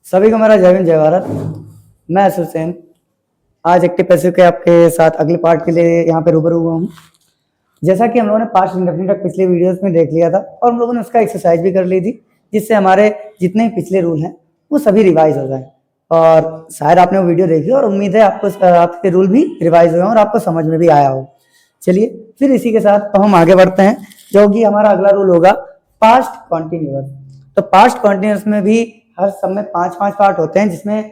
सभी को मेरा जय हिंद जय भारत। मैं अशोक सेन आज एक्टिव पैसिव के आपके साथ अगले पार्ट के लिए यहाँ पे रूबरू हुआ हूँ। जैसा कि हम लोगों ने पास्ट इंडेफिनिट पिछले वीडियोस में देख लिया था और हम लोगों ने उसका एक्सरसाइज भी कर ली थी, जिससे हमारे जितने पिछले रूल हैं वो सभी रिवाइज हो जाए। और शायद आपने वो वीडियो देखी और उम्मीद है आपको आपके रूल भी रिवाइज हुए और आपको समझ में भी आया हो। चलिए फिर इसी के साथ हम आगे बढ़ते हैं, जो कि हमारा अगला रूल होगा पास्ट कॉन्टिन्यूअस। तो पास्ट कॉन्टिन्यूअस में भी हर सब में 5-5 पार्ट होते हैं, जिसमें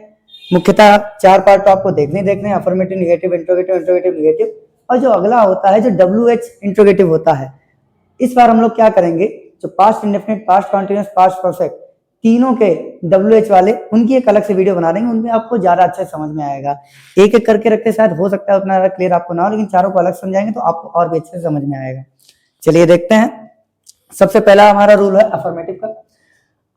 मुख्यतः 4 पार्ट तो आपको देखने हैं, affirmative, negative, interrogative, interrogative, negative. और जो अगला होता है जो WH इंट्रोगेटिव होता है, इस बार हम लोग क्या करेंगे, जो past indefinite, past continuous, past perfect तीनों के WH वाले उनकी एक अलग से वीडियो बना देंगे, उनमें आपको ज्यादा अच्छे समझ में आएगा। एक एक करके रखते शायद हो सकता है उतना क्लियर आपको ना हो, लेकिन चारों को अलग समझाएंगे तो आपको और भी अच्छे से समझ में आएगा। चलिए देखते हैं। सबसे पहला हमारा रूल है अफर्मेटिव का।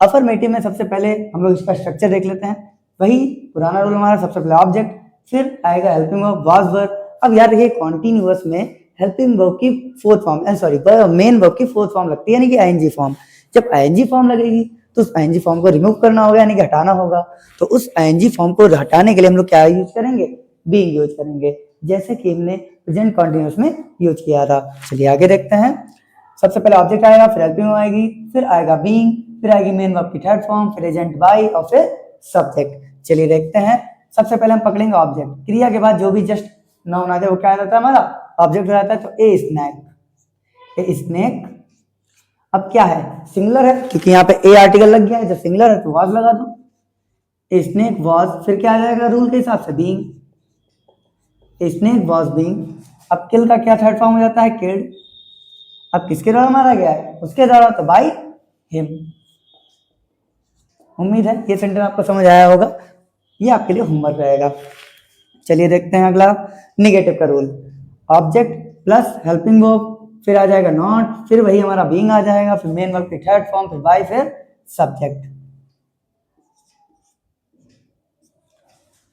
अफर्मेटिव में सबसे पहले हम लोग इसका स्ट्रक्चर देख लेते हैं। वही पुराना रूल हमारा, सबसे पहले ऑब्जेक्ट, फिर आएगा हेल्पिंग वर्ब, वाज वर्ब। अब याद रखिए कॉन्टिन्यूअस में हेल्पिंग वर्ब की फोर्थ फॉर्म, मेन वर्ब की फोर्थ फॉर्म लगती है, यानी कि आईएनजी फॉर्म। जब आईएनजी फॉर्म लगेगी तो उस आईएनजी फॉर्म को रिमूव करना होगा, यानी कि हटाना होगा। तो उस आईएनजी फॉर्म को हटाने के लिए हम लोग क्या यूज करेंगे, बीइंग यूज करेंगे, जैसे कि हमने प्रेजेंट कॉन्टिन्यूअस में यूज किया था। चलिए आगे देखते हैं। सबसे पहले ऑब्जेक्ट आएगा, फिर हेल्पिंग आएगी, फिर आएगा बीइंग, फिर आएगी मेन वर्ब की थर्ड फॉर्म, फिर एजेंट बाय और फिर सब्जेक्ट। चलिए देखते हैं। सबसे पहले हम पकड़ेंगे ऑब्जेक्ट। क्रिया के बाद जो भी जस्ट नाउन आ जाए वो क्या रहता है, हमारा ऑब्जेक्ट रहता है। तो ए स्नैक, ए स्नैक। अब क्या है, सिंगुलर है, क्योंकि यहाँ पे ए आर्टिकल लग गया है। जब सिंगुलर है तो वाज लगा दो, ए स्नैक वाज। फिर क्या आ जाएगा रूल के हिसाब से, being, A snack was being. अब किल का क्या थर्ड फॉर्म हो जाता है, किल्ड। अब किसके द्वारा मारा गया है, उसके द्वारा, तो बाय हिम। उम्मीद है ये सेंटेंस आपको समझ आया होगा, ये आपके लिए होमवर्क रहेगा। चलिए देखते हैं अगला, निगेटिव का rule. Object plus helping verb, फिर आ जाएगा नॉट, फिर वही हमारा बीइंग आ जाएगा, फिर मेन वर्ब की थर्ड फॉर्म, फिर बाय, फिर सब्जेक्ट।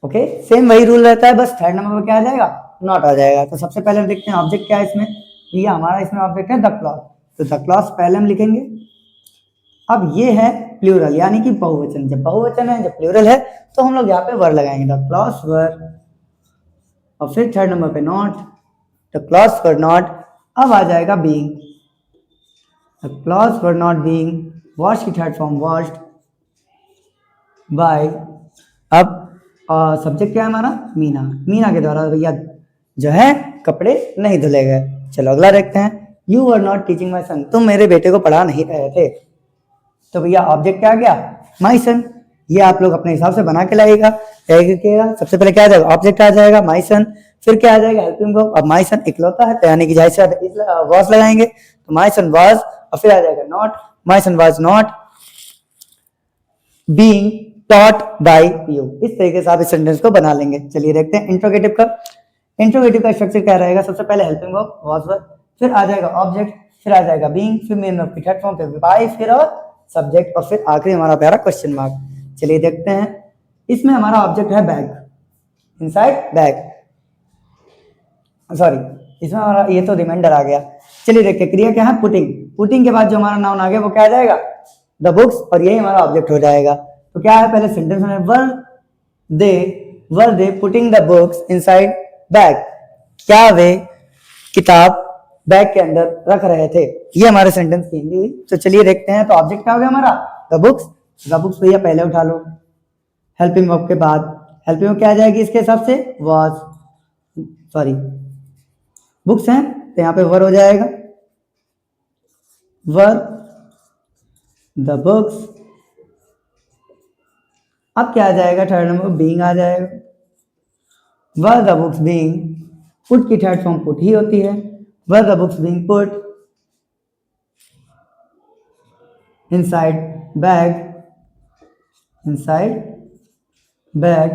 ओके, सेम वही रूल रहता है, बस थर्ड नंबर पर क्या आ जाएगा, नॉट आ जाएगा। तो सबसे पहले हम देखते हैं ऑब्जेक्ट क्या है इसमें। ये हमारा इसमें ऑब्जेक्ट है द क्लॉथ, तो द क्लॉथ पहले हम लिखेंगे। अब ये है प्लूरल, यानी कि बहुवचन। जब बहुवचन है, जब प्लूरल है, तो हम लोग यहाँ पे वर लगाएंगे, द क्लॉथ्स वर, और फिर थर्ड नंबर पे not, the clothes were not. अब आ जाएगा being, the clothes were not being, wash की थर्ड फॉर्म वॉश्ड, बाय। अब सब्जेक्ट क्या है हमारा, मीना। मीना के द्वारा भैया जो है कपड़े नहीं धुले गए। चलो अगला देखते हैं। You were not teaching my son, तुम मेरे बेटे को पढ़ा नहीं रहे थे। तो भैया ऑब्जेक्ट क्या आ गया, माई सन। ये आप लोग अपने हिसाब से बना के लाइएगा। सबसे पहले क्या आ जाएगा, ऑब्जेक्ट आ जाएगा माई सन, फिर क्या आ जाएगा, हेल्पिंग वर्ब। अब माई सन इकलौता है, तो यानी कि जैसे वॉज लगाएंगे, तो माई सन वॉज, और फिर आ जाएगा not, my son was not being taught by you. इस तरीके से आप इस सेंटेंस को बना लेंगे। चलिए देखते हैं इंट्रोगेटिव का। इंट्रोगेटिव का स्ट्रक्चर क्या रहेगा, सबसे पहले हेल्पिंग वर्ब वाज वर्ब, फिर आ जाएगा ऑब्जेक्ट, फिर आ जाएगा बीइंग, फिर मेन वर्ब की थर्ड फॉर्म, फिर बाय, फिर और सब्जेक्ट, और फिर आखिरी हमारा प्यारा क्वेश्चन मार्क। चलिए देखते हैं। इसमें हमारा ऑब्जेक्ट है बैग, इनसाइड बैग, सॉरी इसमें हमारा ये तो रिमाइंडर आ गया। चलिए देखते, क्रिया क्या है, पुटिंग। पुटिंग के बाद जो हमारा नाउन आ गया वो क्या आ जाएगा, द बुक्स, और यही हमारा ऑब्जेक्ट हो जाएगा। तो क्या है, पहले सेंटेंस में were they putting the books inside bag, क्या वे किताब बैग के अंदर रख रहे थे। ये हमारे सेंटेंस की हिंदी हुई। तो चलिए देखते हैं। तो ऑब्जेक्ट क्या हो गया हमारा, द बुक्स। द बुक्स भैया पहले उठा लो, हेल्पिंग वर्ब के बाद हेल्पिंग वर्ब क्या आ जाएगी इसके हिसाब से, वाज, सॉरी बुक्स हैं तो यहाँ पे वर हो जाएगा, वर द बुक्स। अब क्या आ जाएगा, थर्ड नंबर बीइंग आ जाएगा, were the books being. Put की थर्ड फॉर्म पुट ही होती है, were the books being put inside bag, inside bag,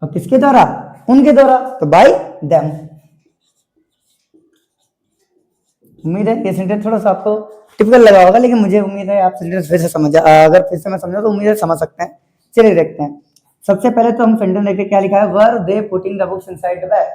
और किसके द्वारा, उनके द्वारा, तो बाय देम। उम्मीद है ये सेंटेंस थोड़ा सा आपको टिपिकल लगा होगा, लेकिन मुझे उम्मीद है आप सेंटेंस फिर से अगर फिर से मैं समझा तो उम्मीद है समझ सकते हैं। चलिए देखते हैं। सबसे पहले तो हम सेंटेंस देखते क्या लिखा है, were they putting the books inside the bag.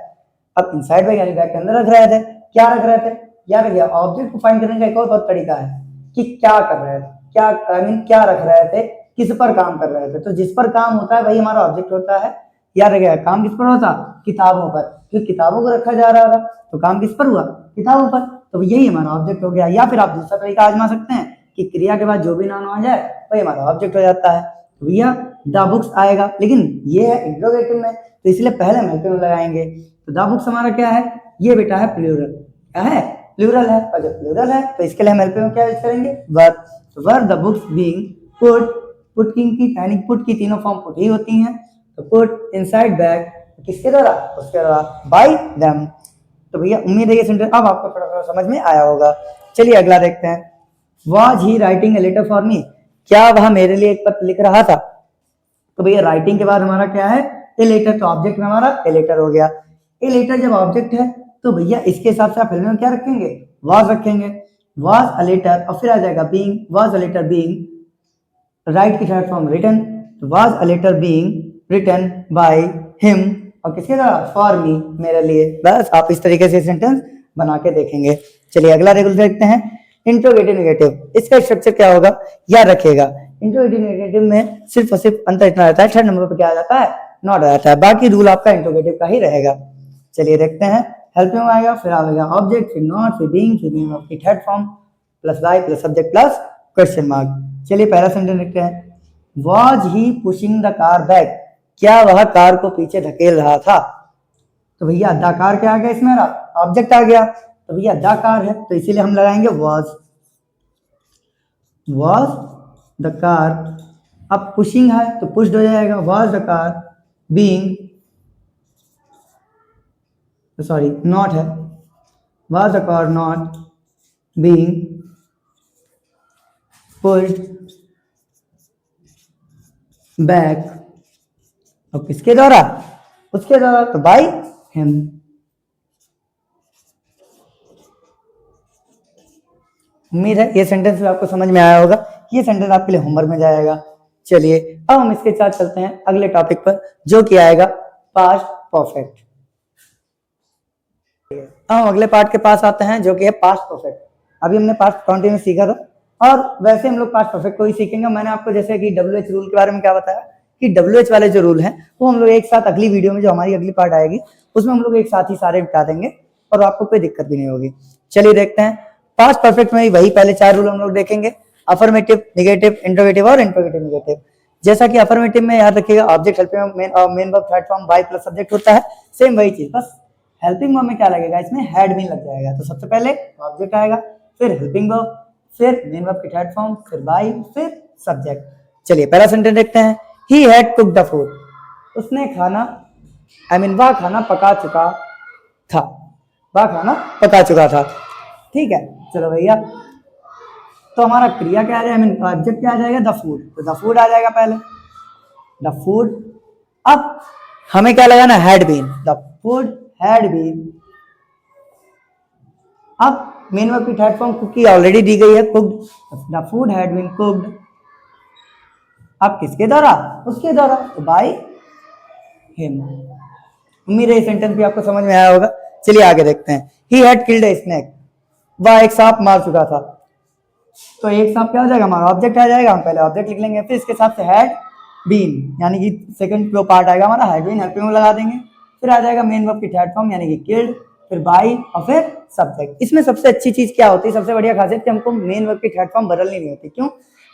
अब इनसाइड बैग यानी बैग के अंदर रख रहे थे। क्या रख रहे थे, याद रखिए ऑब्जेक्ट को फाइंड करने का एक और बहुत तरीका है कि क्या कर रहे थे, क्या आई मीन क्या रख रहे थे, किस पर काम कर रहे थे। तो जिस पर काम होता है वही हमारा ऑब्जेक्ट होता है। याद रखिएगा, काम किस पर होता, किताबों पर, क्योंकि किताबों को रखा जा रहा था तो काम किस पर हुआ, किताबों पर, तो यही हमारा ऑब्जेक्ट हो गया। या फिर आप दूसरा तरीका आजमा सकते हैं कि क्रिया के बाद जो भी नाउन आ जाए वही हमारा ऑब्जेक्ट हो जाता है। तो भैया द बुक्स आएगा, लेकिन ये है इंट्रोगेटिव में, तो इसलिए पहले हम हेल्पिंग में लगाएंगे। तो द बुक्स हमारा क्या है, ये बेटा है प्लूरल, क्या है, प्लूरल है, और जब प्लूरल है तो इसके लिए हम हेल्पिंग में क्या यूज करेंगे, वर। तो were the books being put, put की यानी पुट की तीनों फॉर्म पुट ही होती हैं, तो पुट इनसाइड बैग किसके द्वारा, उसके द्वारा, बाय देम। तो भैया उम्मीद है ये सेंटेंस अब आपको थोड़ा थोड़ा समझ में आया होगा। चलिए अगला देखते हैं। Was he writing a letter for me, क्या वह मेरे लिए एक पत्र लिख रहा था। तो भैया राइटिंग के बाद हमारा क्या है, ए लेटर, तो ऑब्जेक्ट में हमारा ए लेटर हो गया। ए लेटर जब ऑब्जेक्ट है तो भैया इसके हिसाब से आप फिल्म में क्या रखेंगे, वाज रखेंगे, वाज अ लेटर, और फिर आ जाएगा being, was a letter being, write की third form written, was a letter being written by him, और किसके द्वारा, फॉर मी, मेरे लिए। बस आप इस तरीके से सेंटेंस बना के देखेंगे। चलिए अगला रेगुलर देखते हैं, इंट्रोगेटिव नेगेटिव। इसका स्ट्रक्चर क्या होगा, याद रखिएगा। इंट्रोगेटिव नेगेटिव में सिर्फ और सिर्फ अंतर इतना रहता है, थर्ड नंबर पर क्या आ जाता है, नॉट आ जाता है, बाकी रूल आपका इंट्रोगेटिव का ही रहेगा। चलिए देखते हैं, हेल्पिंग में आएगा, फिर आएगा ऑब्जेक्ट, फिर नॉट, फिर बीइंग, फिर बीइंग की third form plus by plus subject plus question mark. चलिए पहला सेंटेंस देखते हैं, was he pushing the car back, क्या वह कार को पीछे धकेल रहा था। तो भैया द कार क्या आ गया, इसमें ऑब्जेक्ट आ गया, तो भैया द कार है तो इसीलिए हम लगाएंगे वाज, वाज द कार। अब पुशिंग है तो पुश्ड हो जाएगा, was the car being, sorry not है, was the car not being pushed back, और किसके द्वारा, उसके द्वारा, तो बाय हिम। उम्मीद है ये सेंटेंस भी आपको समझ में आया होगा, ये सेंटेंस आपके लिए होमवर्क में जाएगा। चलिए अब हम इसके साथ चलते हैं अगले टॉपिक पर, जो कि आएगा पास्ट परफेक्ट। अब हम अगले पार्ट के पास आते हैं, जो कि है पास्ट परफेक्ट। अभी हमने पास्ट कंटिन्यूस सीखा था, और वैसे हम लोग पास्ट परफेक्ट को ही सीखेंगे। मैंने आपको जैसे कि WH रूल के बारे में क्या बताया, कि WH वाले जो रूल हैं वो हम लोग एक साथ अगली वीडियो में, जो हमारी अगली पार्ट आएगी उसमें हम लोग एक साथ ही सारे बता देंगे, और आपको कोई दिक्कत भी नहीं होगी। चलिए देखते हैं, पास्ट परफेक्ट में वही पहले 4 रूल हम लोग देखेंगे, अफर्मेटिव, नेगेटिव, इंट्रोगेटिव और इंट्रोगेटिव नेगेटिव। जैसा कि अफर्मेटिव में याद रखिएगा, object helping main verb third form by plus subject होता है, सेम वही चीज, बस हेल्पिंग वर्ब में क्या लगेगा, इसमें हैड बीन लग जाएगा। तो सबसे पहले ऑब्जेक्ट आएगा, फिर हेल्पिंग वर्ब, फिर मेन वर्ब की थर्ड फॉर्म, फिर बाय, फिर सब्जेक्ट। चलिए पहला सेंटेंस देखते हैं, he had cooked the food, उसने खाना, वह खाना पका चुका था, वह खाना पका चुका था। ठीक है, चलो भैया, तो हमारा क्रिया क्या आ जाएगा, ऑब्जेक्ट क्या आ जाएगा, द फूड, तो द फूड आ जाएगा पहले, द फूड। अब हमें क्या लगाना, had been, the food had been. अब मेन वर्ब की थर्ड फॉर्म कुकी ऑलरेडी दी गई है, cooked, the food had been cooked. अब किसके द्वारा, उसके द्वारा, तो बाय हिम। उम्मीद है ये सेंटेंस भी आपको समझ में आया होगा। चलिए आगे देखते हैं, he had killed a snake, वह एक सांप मार चुका था। तो एक सांप क्या हो जाएगा, हमारा ऑब्जेक्ट आ जाएगा, हम पहले ऑब्जेक्ट लिख लेंगे, फिर इसके साथ से हैड बीन, यानी कि सेकंड जो पार्ट आएगा हमारा हैड बीन, हेल्पिंग में लगा देंगे, फिर आ जाएगा मेन वर्ब की थर्ड फॉर्म यानी कि किल्ड, फिर बाय, और फिर सब्जेक्ट। इसमें सबसे अच्छी चीज क्या होती है, सबसे बढ़िया खासियत कि हमको मेन वर्ब की थर्ड फॉर्म बदलनी नहीं होती। क्यों,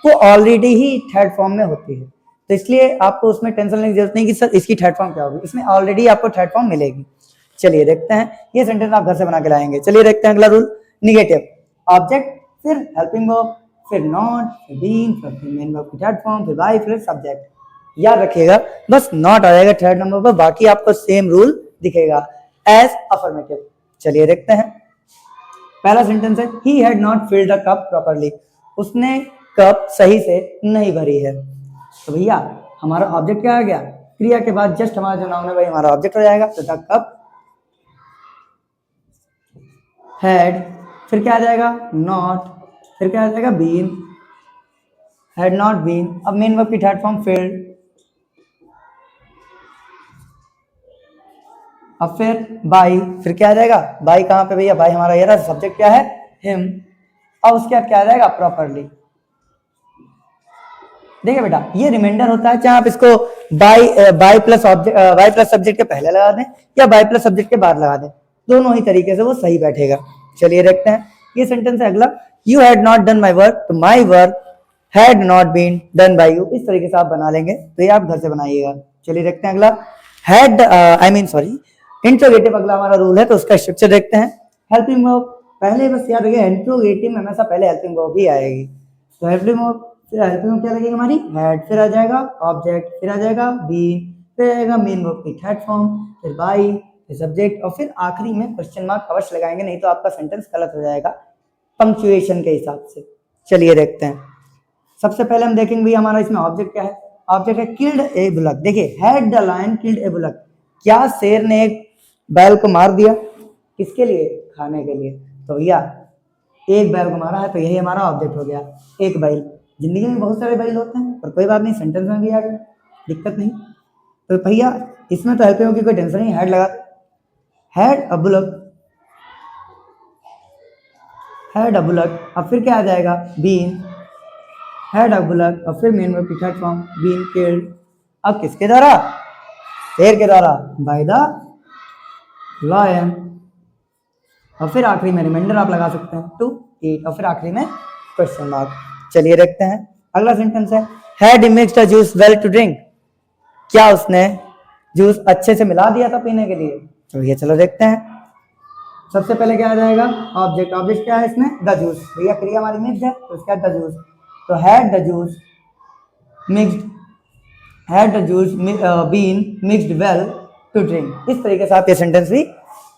वो ऑलरेडी ही थर्ड फॉर्म में होती है, तो इसलिए आपको उसमें टेंशन लेने की जरूरत नहीं कि सर इसकी थर्ड फॉर्म क्या होगी, इसमें ऑलरेडी आपको थर्ड फॉर्म मिलेगी। चलिए देखते हैं, ये सेंटेंस आप घर से बना के लाएंगे। चलिए देखते हैं अगला रूल, निगेटिव, ऑब्जेक्ट, फिर हेल्पिंग वर्ब, फिर नॉट, फिर बीन, फिर मेन वर्ब की थर्ड फॉर्म, फिर बाय, फिर सब्जेक्ट। याद रखिएगा, बस नॉट आ जाएगा थर्ड नंबर पर, बाकी आपको सेम रूल दिखेगा एज अफर्मेटिव। चलिए देखते हैं, पहला सेंटेंस है, he had not filled the cup properly, उसने कप सही से नहीं भरी है। तो भैया हमारा ऑब्जेक्ट क्या आ गया, क्रिया के बाद जस्ट हमारा जो नाउन है वही हमारा ऑब्जेक्ट हो जाएगा। तो द कप हैड, फिर क्या आ जाएगा, नॉट, फिर क्या आ जाएगा, बीन, हैड नॉट बीन। अब मेन वर्ब की थर्ड फॉर्म फिल्ड, अब फिर बाय, फिर क्या आ जाएगा, बाय कहां पे भैया, बाय हमारा ये रहा, सब्जेक्ट क्या है, हिम। अब उसके बाद क्या आ जाएगा, प्रॉपरली, देखिए बेटा, ये रिमाइंडर होता है, चाहे आप इसको बाय प्लस सब्जेक्ट के पहले लगा दें या बाय प्लस सब्जेक्ट के बाद लगा दें, दोनों ही तरीके से वो सही बैठेगा। चलिए देखते हैं, ये सेंटेंस है अगला, you had not done my work, तो my work had not been done by you. इस तरीके से आप बना लेंगे, तो ये आप घर से बनाइएगा। चलिए देखते हैं अगला, हैड इंट्रोगेटिव अगला हमारा रूल है, तो उसका स्ट्रक्चर देखते हैं। हेल्पिंग वर्ब, पहले बस याद रखिए इंट्रोगेटिव में हमेशा पहले हेल्पिंग वर्ब ही आएगी। तो हेल्पिंग वर्ब, फिर हेल्पिंग वर्ब क्या लगेगी हमारी, हैड, फिर आ जाएगा ऑब्जेक्ट, फिर आ जाएगा बीन, फिर आएगा मेन वर्ब की थर्ड फॉर्म, फिर बाई, फिर सब्जेक्ट, और फिर आखिरी में क्वेश्चन मार्क अवश्य लगाएंगे, नहीं तो आपका सेंटेंस गलत हो जाएगा पंक्चुएशन के हिसाब से। चलिए देखते हैं, सबसे पहले हम देखेंगे भाई हमारा इसमें ऑब्जेक्ट क्या है। ऑब्जेक्ट है किल्ड ए बुलक। देखिए, had the lion killed a bullock, क्या शेर ने एक बैल को मार दिया, किसके लिए, खाने के लिए। तो भैया एक बैल को मारा है, तो यही हमारा ऑब्जेक्ट हो गया, एक बैल। जिंदगी में बहुत सारे बैल होते हैं, पर कोई बात नहीं, सेंटेंस में भी आ गया, दिक्कत नहीं। तो भैया इसमें तो हेल्पिंग की कोई टेंशन नहीं, हैड लगा, had a bullock, had a bullock. अब फिर क्या आ जाएगा, बीन, हैड अ बुलक, और फिर मेन वर्ब की थर्ड फॉर्म बीन किल्ड। अब किसके द्वारा, शेर के द्वारा, बाय द लायन। और फिर आखिरी में रिमाइंडर आप लगा सकते हैं टू ईट, और फिर आखिरी में क्वेश्चन मार्क। चलिए देखते हैं, अगला सेंटेंस है, had he mixed the juice well to drink, क्या उसने जूस अच्छे से मिला दिया था पीने के लिए। तो ये चलो देखते हैं, सबसे पहले क्या आ जाएगा, ऑब्जेक्ट। ऑब्जेक्ट क्या है इसमें, द जूस। भैया क्रिया हमारी मिक्स्ड है, तो इसका द जूस, तो had the juice mixed, had the juice been mixed well to drink. इस तरीके से आप ये सेंटेंस भी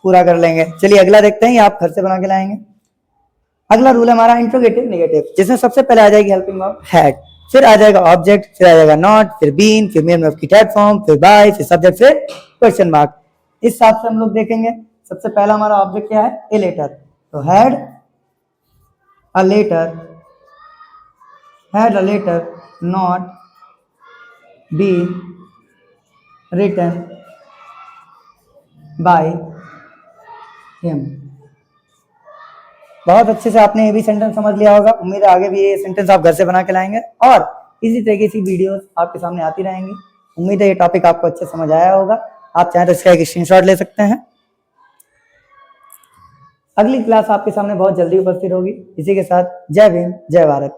पूरा कर लेंगे। चलिए अगला देखते हैं, ये आप घर से बना के लाएंगे। अगला रूल है हमारा इंट्रोगेटिव नेगेटिव, जिसमें सबसे पहले आ जाएगी हेल्पिंग वर्ब हैड, फिर आ जाएगा ऑब्जेक्ट, फिर आ जाएगा नॉट, फिर बीन, फिर मेन वर्ब की थर्ड फॉर्म, फिर बाय, फिर सब्जेक्ट, फिर क्वेश्चन मार्क। इस हिसाब से हम लोग देखेंगे। सबसे पहला हमारा ऑब्जेक्ट क्या है, ए लेटर, तो had a letter, had a letter not been written by him. बहुत अच्छे से आपने ये भी सेंटेंस समझ लिया होगा। उम्मीद है आगे भी ये सेंटेंस आप घर से बना के लाएंगे, और इसी तरीके की वीडियोस आपके सामने आती रहेंगी। उम्मीद है ये टॉपिक आपको अच्छे समझ आया होगा। आप चाहें तो इसका एक स्क्रीनशॉट ले सकते हैं। अगली क्लास आपके सामने बहुत जल्दी उपस्थित होगी। इसी के साथ जय भीम, जय भारत।